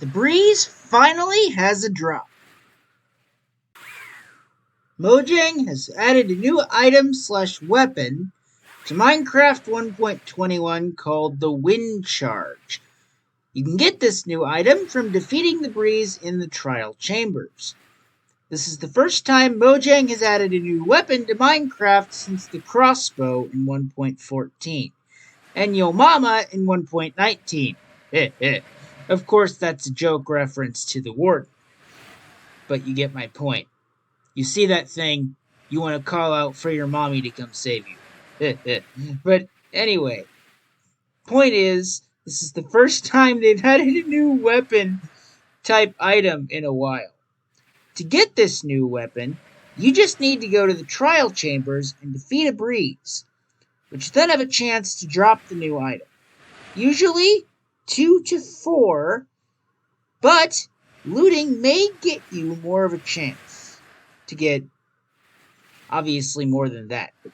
The breeze finally has a drop. Mojang has added a new item/weapon to Minecraft 1.21 called the Wind Charge. You can get this new item from defeating the breeze in the trial chambers. This is the first time Mojang has added a new weapon to Minecraft since the crossbow in 1.14, and Yo Mama in 1.19. Of course, that's a joke reference to the warden, but you get my point. You see that thing, you want to call out for your mommy to come save you. But anyway, point is, this is the first time they've added a new weapon type item in a while. To get this new weapon, you just need to go to the trial chambers and defeat a breeze, which then have a chance to drop the new item. Usually 2 to 4, but looting may get you more of a chance to get obviously more than that. But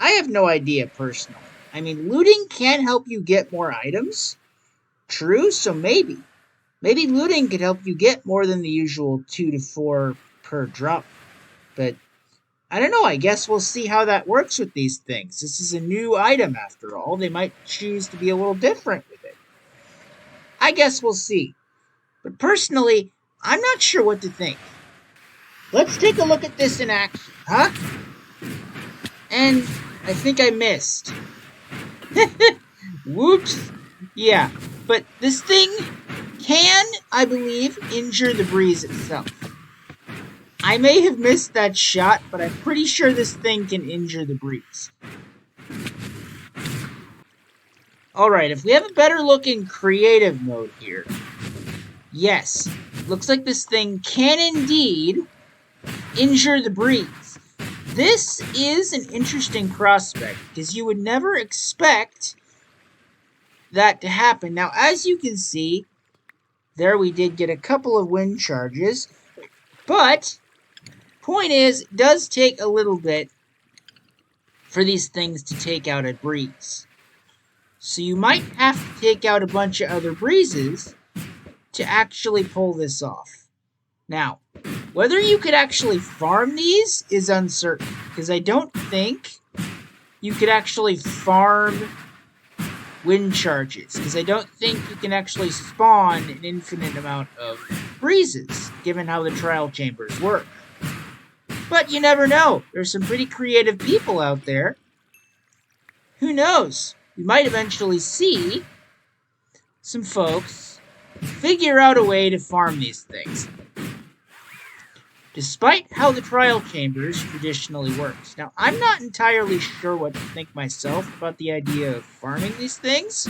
I have no idea personally. I mean, looting can help you get more items. True, so maybe looting could help you get more than the usual 2 to 4 per drop. But I don't know, I guess we'll see how that works with these things. This is a new item after all. They might choose to be a little different with it. I guess we'll see. But personally, I'm not sure what to think. Let's take a look at this in action, huh? And I think I missed. Whoops. Yeah, but this thing can, I believe, injure the breeze itself. I may have missed that shot, but I'm pretty sure this thing can injure the breeze. Alright, if we have a better look in creative mode here. Yes, looks like this thing can indeed injure the breeze. This is an interesting prospect, because you would never expect that to happen. Now, as you can see, there we did get a couple of wind charges, but point is, it does take a little bit for these things to take out a breeze. So you might have to take out a bunch of other breezes to actually pull this off. Now, whether you could actually farm these is uncertain, because I don't think you could actually farm wind charges, because I don't think you can actually spawn an infinite amount of breezes, given how the trial chambers work. But you never know. There's some pretty creative people out there. Who knows? We might eventually see some folks figure out a way to farm these things, despite how the trial chambers traditionally works. Now, I'm not entirely sure what to think myself about the idea of farming these things,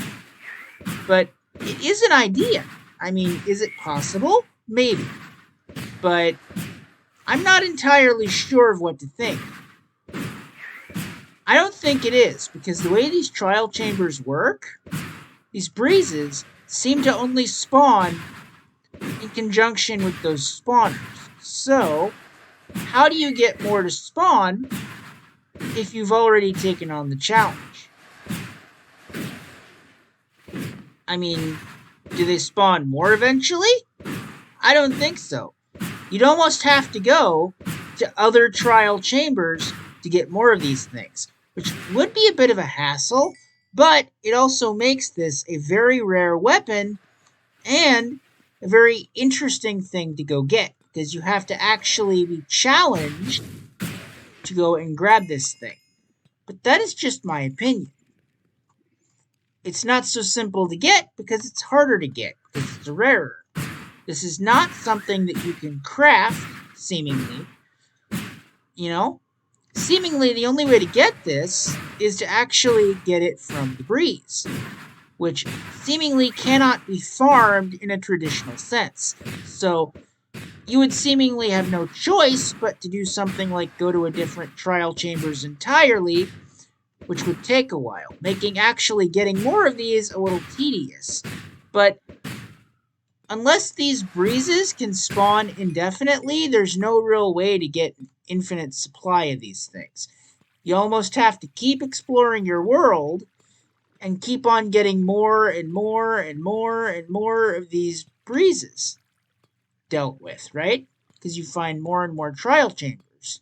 but it is an idea. I mean, is it possible? Maybe. But I'm not entirely sure of what to think. I don't think it is, because the way these trial chambers work, these breezes seem to only spawn in conjunction with those spawners. So, how do you get more to spawn if you've already taken on the challenge? I mean, do they spawn more eventually? I don't think so. You'd almost have to go to other trial chambers to get more of these things, which would be a bit of a hassle, but it also makes this a very rare weapon and a very interesting thing to go get, because you have to actually be challenged to go and grab this thing. But that is just my opinion. It's not so simple to get because it's harder to get, because it's rarer. This is not something that you can craft, seemingly. You know? Seemingly, the only way to get this is to actually get it from the breeze, which seemingly cannot be farmed in a traditional sense. So, you would seemingly have no choice but to do something like go to a different trial chambers entirely, which would take a while, making actually getting more of these a little tedious. But unless these breezes can spawn indefinitely, there's no real way to get an infinite supply of these things. You almost have to keep exploring your world and keep on getting more and more and more and more of these breezes dealt with, right? Because you find more and more trial chambers.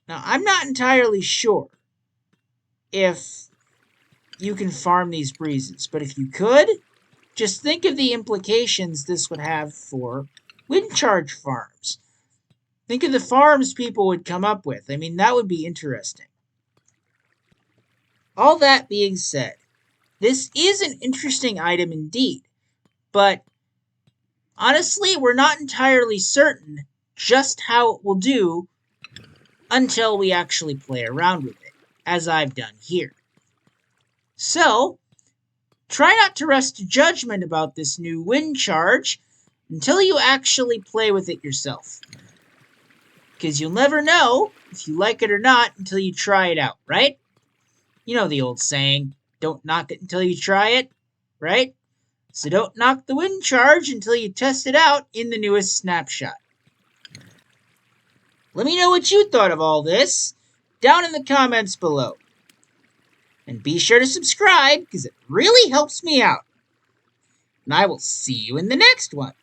Now, I'm not entirely sure if you can farm these breezes, but if you could, just think of the implications this would have for wind charge farms. Think of the farms people would come up with. I mean, that would be interesting. All that being said, this is an interesting item indeed, but honestly, we're not entirely certain just how it will do until we actually play around with it, as I've done here. So, try not to rest judgment about this new wind charge until you actually play with it yourself. Because you'll never know if you like it or not until you try it out, right? You know the old saying, don't knock it until you try it, right? So don't knock the wind charge until you test it out in the newest Snapshot. Let me know what you thought of all this down in the comments below. And be sure to subscribe because it really helps me out. And I will see you in the next one.